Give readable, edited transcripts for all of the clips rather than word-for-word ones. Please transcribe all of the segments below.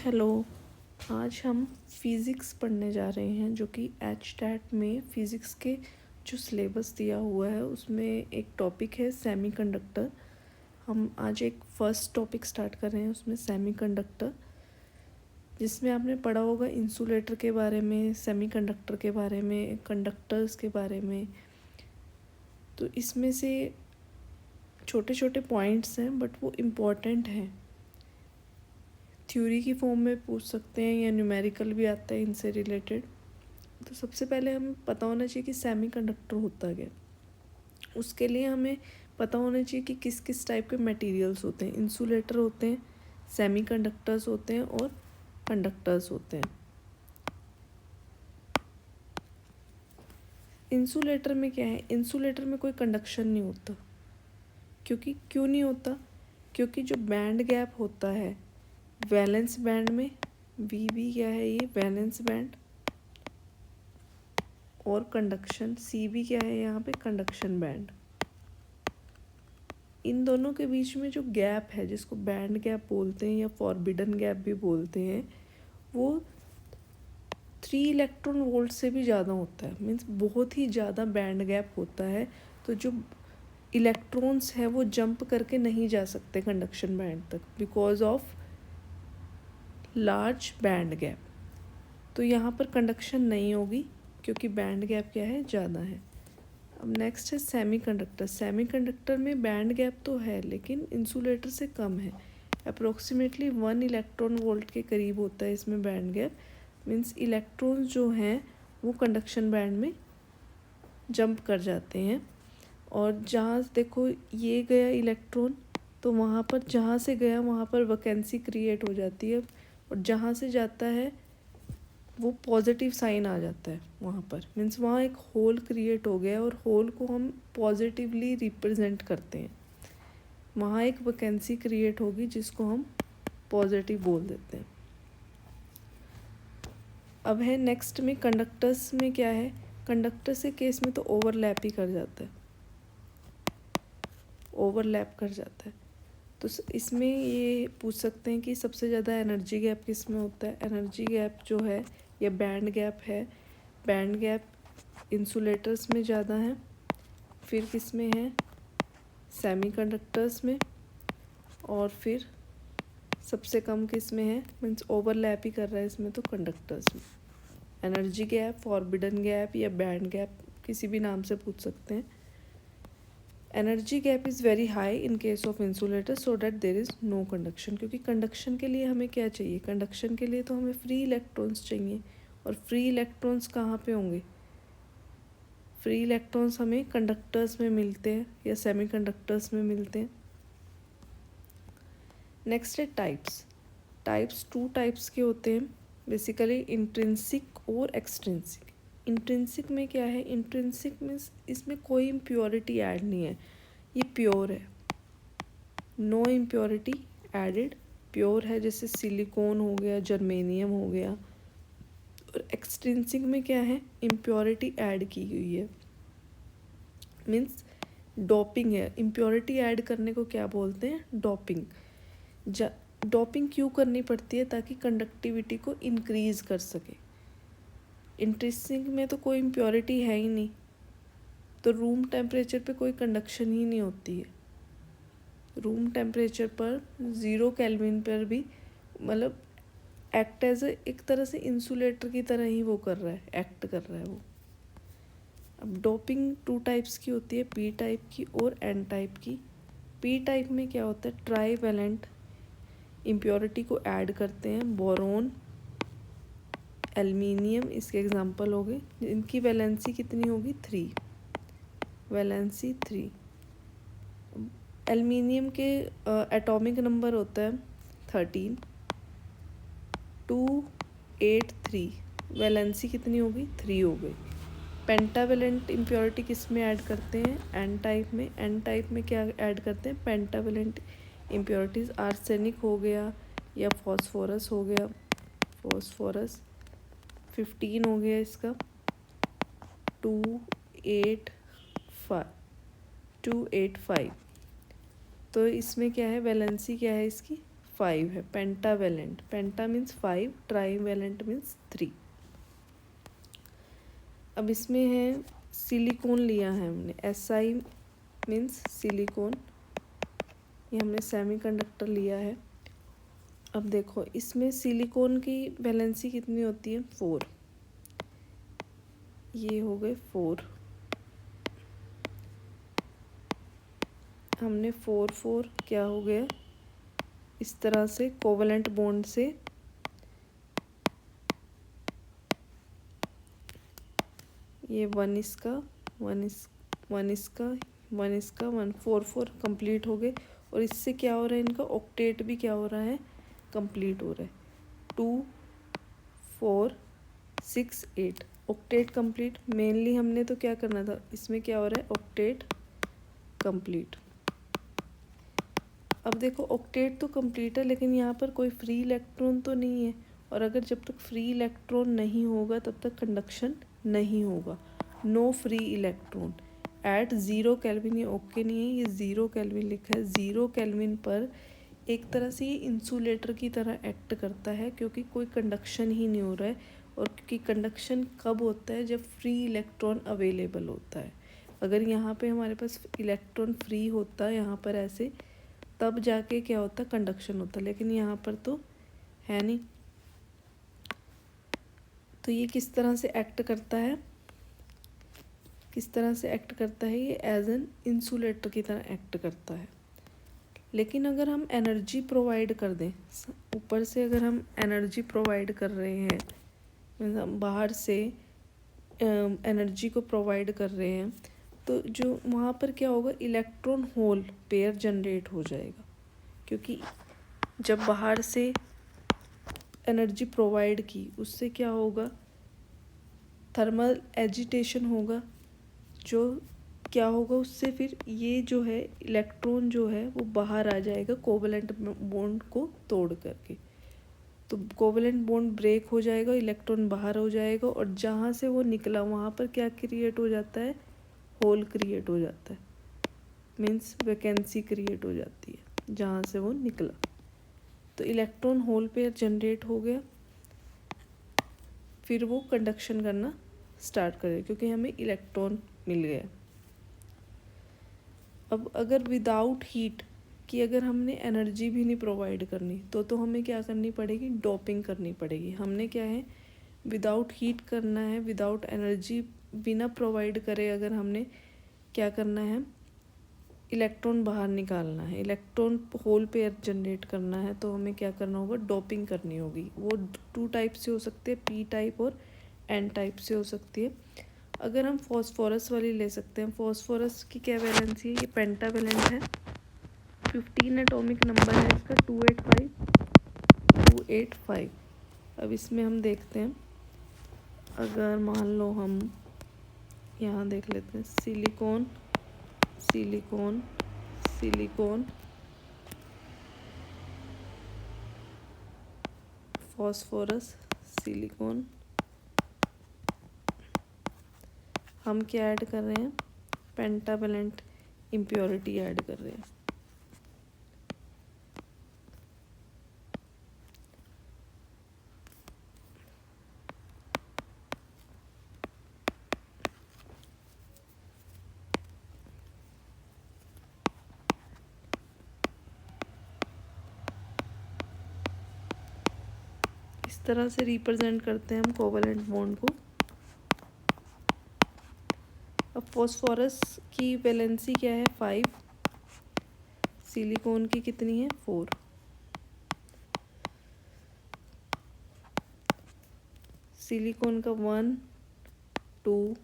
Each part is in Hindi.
हेलो। आज हम फिज़िक्स पढ़ने जा रहे हैं जो कि एचटेट में फ़िज़िक्स के जो सिलेबस दिया हुआ है उसमें एक टॉपिक है सेमीकंडक्टर। हम आज एक फ़र्स्ट टॉपिक स्टार्ट कर रहे हैं उसमें सेमीकंडक्टर, जिसमें आपने पढ़ा होगा इंसुलेटर के बारे में, सेमीकंडक्टर के बारे में, कंडक्टर्स के बारे में। तो इसमें से छोटे छोटे पॉइंट्स हैं बट वो इम्पॉर्टेंट हैं, थ्योरी की फॉर्म में पूछ सकते हैं या न्यूमेरिकल भी आता है इनसे रिलेटेड। तो सबसे पहले हमें पता होना चाहिए कि सेमीकंडक्टर होता क्या। उसके लिए हमें पता होना चाहिए कि किस किस टाइप के मटेरियल्स होते हैं। इंसुलेटर होते हैं, सेमीकंडक्टर्स होते हैं और कंडक्टर्स होते हैं। इंसुलेटर में क्या है, इंसुलेटर में कोई कंडक्शन नहीं होता। क्यों नहीं होता? क्योंकि जो बैंड गैप होता है वैलेंस बैंड में, वी क्या है, ये वैलेंस बैंड, और कंडक्शन सी भी क्या है यहाँ पे, कंडक्शन बैंड। इन दोनों के बीच में जो गैप है जिसको बैंड गैप बोलते हैं या फॉरबिडन गैप भी बोलते हैं, वो 3 इलेक्ट्रॉन वोल्ट से भी ज़्यादा होता है। मीन्स बहुत ही ज़्यादा बैंड गैप होता है। तो जो इलेक्ट्रॉन्स है वो जंप करके नहीं जा सकते कंडक्शन बैंड तक because of large band gap. तो यहाँ पर कंडक्शन नहीं होगी क्योंकि बैंड गैप क्या है, ज़्यादा है। अब नेक्स्ट है सेमीकंडक्टर। सेमीकंडक्टर में बैंड गैप तो है लेकिन इंसुलेटर से कम है। अप्रोक्सीमेटली 1 इलेक्ट्रॉन वोल्ट के करीब होता है इसमें बैंड गैप। मीन्स इलेक्ट्रॉन्स जो हैं वो कंडक्शन बैंड में जंप कर जाते हैं। और जहाँ देखो ये गया इलेक्ट्रॉन, तो वहाँ पर जहाँ से गया वहाँ पर वैकेंसी क्रिएट हो जाती है, और जहाँ से जाता है वो पॉजिटिव साइन आ जाता है वहाँ पर। मीन्स वहाँ एक होल क्रिएट हो गया और होल को हम पॉजिटिवली रिप्रेजेंट करते हैं। वहाँ एक वैकेंसी क्रिएट होगी जिसको हम पॉजिटिव बोल देते हैं। अब है नेक्स्ट में कंडक्टर्स में क्या है, कंडक्टर्स के केस में तो ओवरलैप ही कर जाता है, ओवरलैप कर जाता है। तो इसमें ये पूछ सकते हैं कि सबसे ज़्यादा एनर्जी गैप किस में होता है। एनर्जी गैप जो है या बैंड गैप है, बैंड गैप इंसुलेटर्स में ज़्यादा है, फिर किस में है, सेमीकंडक्टर्स में, और फिर सबसे कम किस में है, मीन्स ओवरलैप ही कर रहा है इसमें, तो कंडक्टर्स में। एनर्जी गैप, फॉरबिडन गैप या बैंड गैप किसी भी नाम से पूछ सकते हैं। Energy gap is very high in case of insulator so that there is no conduction. क्योंकि कंडक्शन के लिए हमें क्या चाहिए, कंडक्शन के लिए तो हमें फ्री इलेक्ट्रॉन्स चाहिए, और फ्री इलेक्ट्रॉन्स कहाँ पे होंगे, फ्री इलेक्ट्रॉन्स हमें कंडक्टर्स में मिलते हैं या सेमीकंडक्टर्स में मिलते हैं। नेक्स्ट है टाइप्स। टाइप्स 2 टाइप्स के होते हैं बेसिकली, इंट्रिंसिक और एक्सट्रिंसिक। इंट्रिंसिक में क्या है, इंट्रिंसिक में इसमें कोई इम्प्योरिटी ऐड नहीं है, ये प्योर है, नो इम्प्योरिटी एडेड, प्योर है। जैसे सिलिकॉन हो गया, जर्मेनियम हो गया। और एक्सट्रिंसिक में क्या है, इम्प्योरिटी ऐड की हुई है, मीन्स डोपिंग है। इम्प्योरिटी ऐड करने को क्या बोलते हैं, डोपिंग। डोपिंग क्यों करनी पड़ती है, ताकि कंडक्टिविटी को इंक्रीज़ कर सके। इंट्रिंसिक में तो कोई इम्प्योरिटी है ही नहीं, तो रूम टेम्परेचर पे कोई कंडक्शन ही नहीं होती है। रूम टेम्परेचर पर 0 केल्विन पर भी मतलब एक्ट एज एक तरह से इंसुलेटर की तरह ही वो कर रहा है, एक्ट कर रहा है वो। अब डोपिंग 2 टाइप्स की होती है, पी टाइप की और एन टाइप की। पी टाइप में क्या होता है, ट्राई वैलेंट इम्प्योरिटी को ऐड करते हैं, बोरोन, एल्युमिनियम इसके एग्जांपल हो गए। इनकी वैलेंसी कितनी होगी, 3, वैलेंसी 3। एल्युमिनियम के एटॉमिक नंबर होता है 13, 283, वैलेंसी कितनी होगी, 3 हो गई। पेंटावेलेंट इम्प्योरिटी किस में ऐड करते हैं, एन टाइप में। एन टाइप में क्या ऐड करते हैं, पेंटावेलेंट इम्प्योरिटीज़, आर्सेनिक हो गया या फॉस्फोरस हो गया, फॉस्फोरस 15 हो गया इसका, 285। तो इसमें क्या है, वैलेंसी क्या है इसकी 5 है, पेंटावेलेंट, पेंटा मीन्स 5, ट्राईवेलेंट मीन्स 3। अब इसमें है सिलिकॉन लिया है हमने, SI मीन्स सिलिकॉन, ये हमने सेमीकंडक्टर लिया है। अब देखो इसमें सिलिकॉन की वैलेंसी कितनी होती है, 4, ये हो गए 4, हमने 4 4 क्या हो गया, इस तरह से कोवेलेंट बॉन्ड से ये 1 इसका 1 इसका 1 4 4 कंप्लीट हो गए। और इससे क्या हो रहा है, इनका ऑक्टेट भी क्या हो रहा है, कंप्लीट हो रहा है। 2 4 6 8 ऑक्टेट कंप्लीट। मेनली हमने तो क्या करना था, इसमें क्या हो रहा है, ऑक्टेट कंप्लीट। अब देखो ऑक्टेट तो कंप्लीट है, लेकिन यहाँ पर कोई फ्री इलेक्ट्रॉन तो नहीं है, और अगर जब तक फ्री इलेक्ट्रॉन नहीं होगा तब तक कंडक्शन नहीं होगा। No free electron at 0 kelvin, ये ओके नहीं है, ये 0 केल्विन लिखा है। 0 केल्विन पर एक तरह से ये इंसुलेटर की तरह एक्ट करता है, क्योंकि कोई कंडक्शन ही नहीं हो रहा है। और क्योंकि कंडक्शन कब होता है, जब फ्री इलेक्ट्रॉन अवेलेबल होता है। अगर यहाँ पे हमारे पास इलेक्ट्रॉन फ्री होता है यहाँ पर ऐसे, तब जाके क्या होता, कंडक्शन होता, लेकिन यहाँ पर तो है नहीं। तो ये किस तरह से एक्ट करता है, किस तरह से एक्ट करता है, ये एज एन इंसुलेटर की तरह एक्ट करता है। लेकिन अगर हम एनर्जी प्रोवाइड कर दें, ऊपर से अगर हम एनर्जी प्रोवाइड कर रहे हैं, मतलब बाहर से एनर्जी को प्रोवाइड कर रहे हैं, तो जो वहाँ पर क्या होगा, इलेक्ट्रॉन होल पेयर जनरेट हो जाएगा। क्योंकि जब बाहर से एनर्जी प्रोवाइड की, उससे क्या होगा, थर्मल एजिटेशन होगा, जो क्या होगा उससे, फिर ये जो है इलेक्ट्रॉन जो है वो बाहर आ जाएगा कोवेलेंट बॉन्ड को तोड़ करके। तो कोवेलेंट बॉन्ड ब्रेक हो जाएगा, इलेक्ट्रॉन बाहर हो जाएगा, और जहाँ से वो निकला वहाँ पर क्या क्रिएट हो जाता है, होल क्रिएट हो जाता है, मीन्स वैकेंसी क्रिएट हो जाती है जहाँ से वो निकला। तो इलेक्ट्रॉन होल पेयर जनरेट हो गया, फिर वो कंडक्शन करना स्टार्ट करेगा, क्योंकि हमें इलेक्ट्रॉन मिल गया। अब अगर विदाउट हीट कि अगर हमने एनर्जी भी नहीं प्रोवाइड करनी, तो हमें क्या करनी पड़ेगी, डोपिंग करनी पड़ेगी। हमने क्या है, विदाउट हीट करना है, विदाउट एनर्जी, बिना प्रोवाइड करे अगर हमने क्या करना है, इलेक्ट्रॉन बाहर निकालना है, इलेक्ट्रॉन होल पेयर जनरेट करना है, तो हमें क्या करना होगा, डोपिंग करनी होगी। वो 2 टाइप से हो सकते हैं, P टाइप और N टाइप से हो सकती है। अगर हम फॉस्फोरस वाली ले सकते हैं, फॉस्फोरस की क्या वैलेंसी है, ये पेंटावेलेंट है, 15 एटॉमिक नंबर है इसका, 285। अब इसमें हम देखते हैं, अगर मान लो हम यहाँ देख लेते हैं, silicon silicon silicon, phosphorus, silicon, हम क्या ऐड कर रहे हैं, पेंटावेलेंट इम्प्योरिटी ऐड कर रहे हैं। इस तरह से रिप्रेजेंट करते हैं हम कोवेलेंट बॉन्ड को। अब फॉस्फोरस की वैलेंसी क्या है, 5, सिलिकॉन की कितनी है, 4। सिलिकॉन का 1 2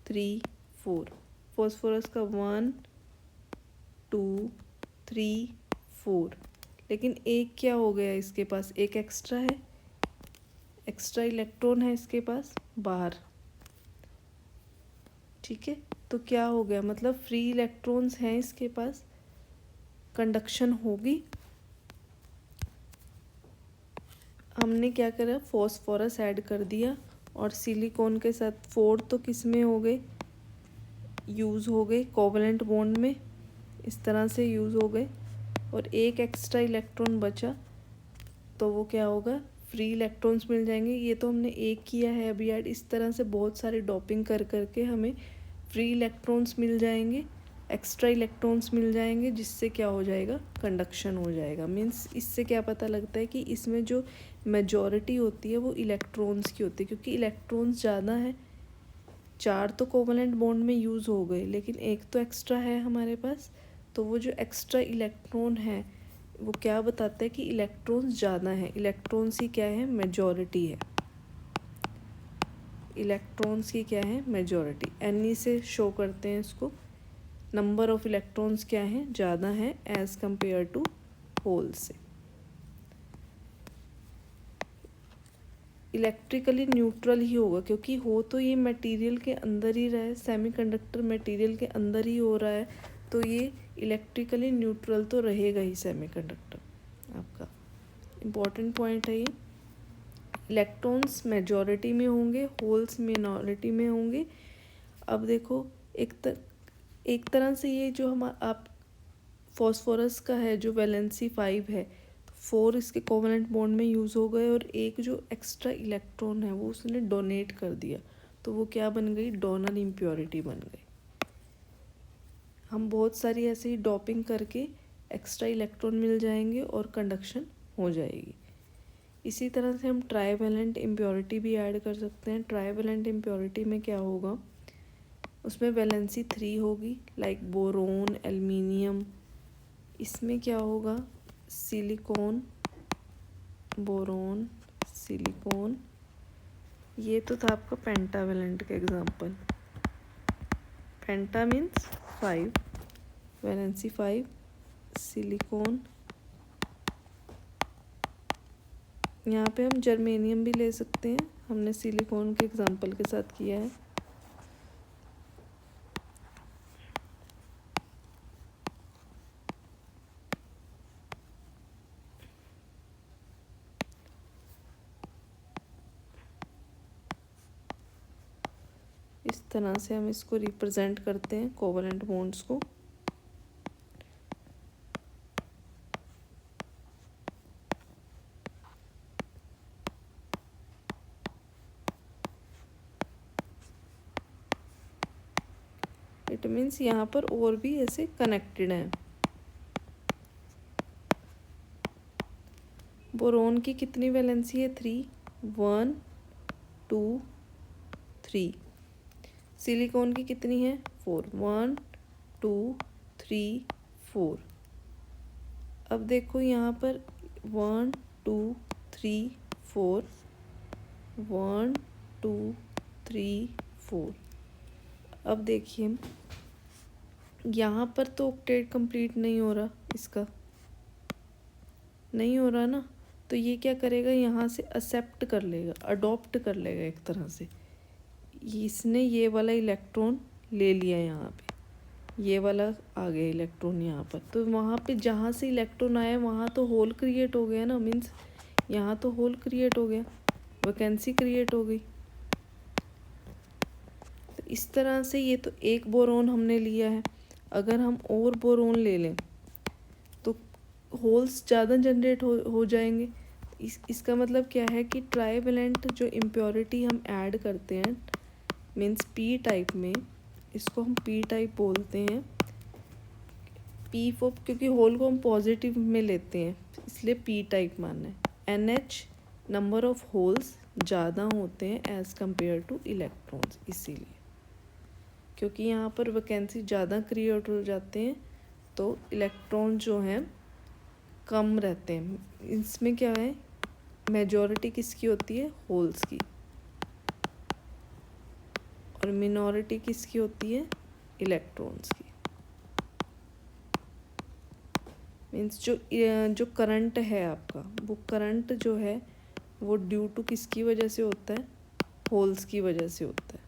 3 4, फॉस्फोरस का 1 2 3 4। लेकिन एक क्या हो गया, इसके पास एक एक्स्ट्रा है, एक्स्ट्रा इलेक्ट्रॉन है इसके पास बाहर, ठीक है। तो क्या हो गया, मतलब फ्री इलेक्ट्रॉन्स हैं इसके पास, कंडक्शन होगी। हमने क्या करा, फॉस्फोरस ऐड कर दिया, और सिलिकॉन के साथ 4 तो किस में हो गए, यूज़ हो गए कोवेलेंट बॉन्ड में, इस तरह से यूज़ हो गए, और एक एक्स्ट्रा इलेक्ट्रॉन बचा, तो वो क्या होगा, फ्री इलेक्ट्रॉन्स मिल जाएंगे। ये तो हमने एक किया है अभी ऐड, इस तरह से बहुत सारे डॉपिंग कर करके हमें फ्री इलेक्ट्रॉन्स मिल जाएंगे, एक्स्ट्रा इलेक्ट्रॉन्स मिल जाएंगे, जिससे क्या हो जाएगा, कंडक्शन हो जाएगा। मीन्स इससे क्या पता लगता है कि इसमें जो मेजॉरिटी होती है वो इलेक्ट्रॉन्स की होती है, क्योंकि इलेक्ट्रॉन्स ज़्यादा है। 4 तो कोवलेंट बॉन्ड में यूज़ हो गए, लेकिन एक तो एक्स्ट्रा है हमारे पास। तो वो जो एक्स्ट्रा इलेक्ट्रॉन है वो क्या बताता है कि इलेक्ट्रॉन्स ज़्यादा हैं, इलेक्ट्रॉन्स की क्या है, मेजॉरिटी है। इलेक्ट्रॉन्स की क्या है, मेजॉरिटी। Ni से शो करते हैं इसको, नंबर ऑफ इलेक्ट्रॉन्स क्या हैं, ज़्यादा हैं एज कंपेयर टू होल से। इलेक्ट्रिकली न्यूट्रल ही होगा, क्योंकि हो तो ये मटेरियल के अंदर ही रहा है, सेमीकंडक्टर मटेरियल के अंदर ही हो रहा है, तो ये इलेक्ट्रिकली न्यूट्रल तो रहेगा ही सेमीकंडक्टर आपका। इम्पॉर्टेंट पॉइंट है ये। इलेक्ट्रॉन्स मेजॉरिटी में होंगे, होल्स मिनॉरिटी में होंगे। अब देखो एक तरह से ये जो हम आप फॉस्फोरस का है जो वैलेंसी 5 है, 4 इसके कोवलेंट बॉन्ड में यूज़ हो गए, और एक जो एक्स्ट्रा इलेक्ट्रॉन है वो उसने डोनेट कर दिया, तो वो क्या बन गई, डोनर इम्प्योरिटी बन गई। हम बहुत सारी ऐसे ही डॉपिंग करके एक्स्ट्रा इलेक्ट्रॉन मिल जाएंगे और कंडक्शन हो जाएगी। इसी तरह से हम ट्राईवैलेंट इम्प्योरिटी भी ऐड कर सकते हैं। ट्राईवैलेंट इम्प्योरिटी में क्या होगा, उसमें वैलेंसी 3 होगी, लाइक बोरोन, एल्युमिनियम। इसमें क्या होगा, सिलिकॉन, बोरोन, सिलिकॉन। ये तो था आपका पेंटावैलेंट का एग्जांपल। पेंटा मीन्स 5, वैलेंसी 5, सिलिकॉन। यहाँ पे हम जर्मेनियम भी ले सकते हैं, हमने सिलिकॉन के एग्जांपल के साथ किया है। इस तरह से हम इसको रिप्रेजेंट करते हैं कोवलेंट बॉन्ड्स को। इट मीन्स यहाँ पर और भी ऐसे कनेक्टेड हैं। बोरोन की कितनी वैलेंसी है, 3, 1 2 3। सिलिकॉन की कितनी है, 4, 1 2 3 4। अब देखो यहाँ पर 1 2 3 4, 1 2 3 4। अब देखिए यहाँ पर तो ऑक्टेट कंप्लीट नहीं हो रहा, इसका नहीं हो रहा ना, तो ये क्या करेगा, यहाँ से एक्सेप्ट कर लेगा, अडॉप्ट कर लेगा एक तरह से। इसने ये वाला इलेक्ट्रॉन ले लिया, यहाँ पे ये वाला आ गया इलेक्ट्रॉन यहाँ पर, तो वहाँ पे जहाँ से इलेक्ट्रॉन आया वहाँ तो होल क्रिएट हो गया ना, मीन्स यहाँ तो होल क्रिएट हो गया, वैकेंसी क्रिएट हो गई। तो इस तरह से ये तो एक बोरोन हमने लिया है, अगर हम और बोरोन ले लें तो होल्स ज़्यादा जनरेट हो जाएंगे। इसका मतलब क्या है कि ट्राईवैलेंट जो इम्प्योरिटी हम ऐड करते हैं, मीन्स पी टाइप में, इसको हम पी टाइप बोलते हैं। पी फॉर, क्योंकि होल को हम पॉजिटिव में लेते हैं इसलिए पी टाइप मानना है। NH नंबर ऑफ होल्स ज़्यादा होते हैं एज़ कंपेयर टू इलेक्ट्रॉन्स, इसीलिए क्योंकि यहाँ पर वैकेंसी ज़्यादा क्रिएट हो जाते हैं, तो इलेक्ट्रॉन जो हैं कम रहते हैं। इसमें क्या है, मेजॉरिटी किसकी होती है, होल्स की, और मिनॉरिटी किसकी होती है, इलेक्ट्रॉन्स की। मीन्स जो करंट है आपका, वो करंट जो है वो ड्यू टू किसकी वजह से होता है, होल्स की वजह से होता है।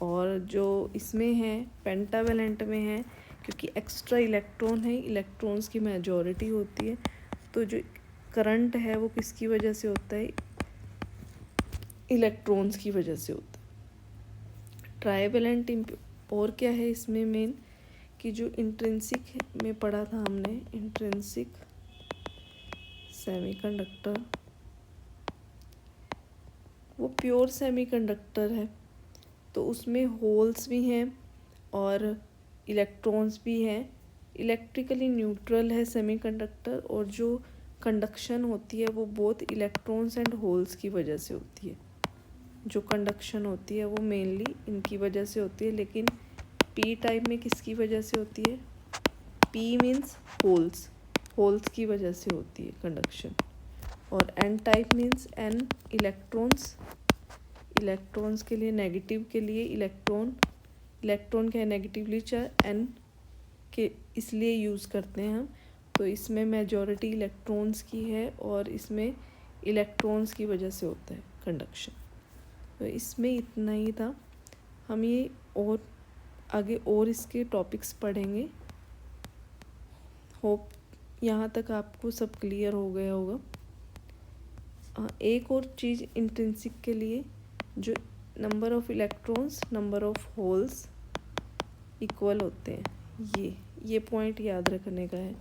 और जो इसमें है पेंटावैलेंट में है, क्योंकि एक्स्ट्रा इलेक्ट्रॉन है, इलेक्ट्रॉन्स की मेजॉरिटी होती है, तो जो करंट है वो किसकी वजह से होता है, इलेक्ट्रॉन्स की वजह से होता है। ट्राईवैलेंट और क्या है इसमें मेन, कि जो इंट्रिंसिक में पढ़ा था हमने, इंट्रिंसिक सेमीकंडक्टर वो प्योर सेमीकंडक्टर है, तो उसमें होल्स भी हैं और इलेक्ट्रॉन्स भी हैं। इलेक्ट्रिकली न्यूट्रल है सेमीकंडक्टर, और जो कंडक्शन होती है वो बोथ इलेक्ट्रॉन्स एंड होल्स की वजह से होती है। जो कंडक्शन होती है वो मेनली इनकी वजह से होती है, लेकिन पी टाइप में किसकी वजह से होती है? पी मीन्स होल्स, होल्स की वजह से होती है कंडक्शन। और N type means N electrons, electrons के लिए नेगेटिव के लिए इलेक्ट्रॉन, इलेक्ट्रॉन क्या है नेगेटिवली चार्ज एन के इसलिए यूज़ करते हैं हम। तो इसमें मेजॉरिटी इलेक्ट्रॉन्स की है और इसमें इलेक्ट्रॉन्स की वजह से होता है कंडक्शन। तो इसमें इतना ही था। हम ये और आगे और इसके टॉपिक्स पढ़ेंगे। होप यहाँ तक आपको सब क्लियर हो गया होगा। एक और चीज़ इंट्रिंसिक के लिए, जो number of electrons number of holes equal होते हैं, ये पॉइंट याद रखने का है।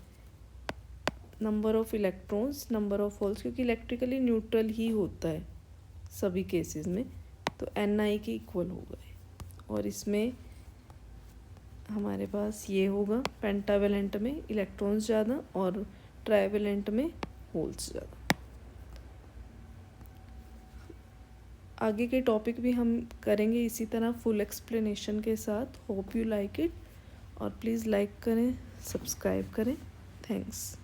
Number of electrons number of holes, क्योंकि इलेक्ट्रिकली न्यूट्रल ही होता है सभी केसेस में, तो Ni के इक्वल हो गए। और इसमें हमारे पास ये होगा, पेंटावेलेंट में इलेक्ट्रॉन्स ज़्यादा और ट्राइवेलेंट में होल्स ज़्यादा। आगे के टॉपिक भी हम करेंगे इसी तरह फुल एक्सप्लेनेशन के साथ। होप यू लाइक इट, और प्लीज़ लाइक करें, सब्सक्राइब करें। थैंक्स।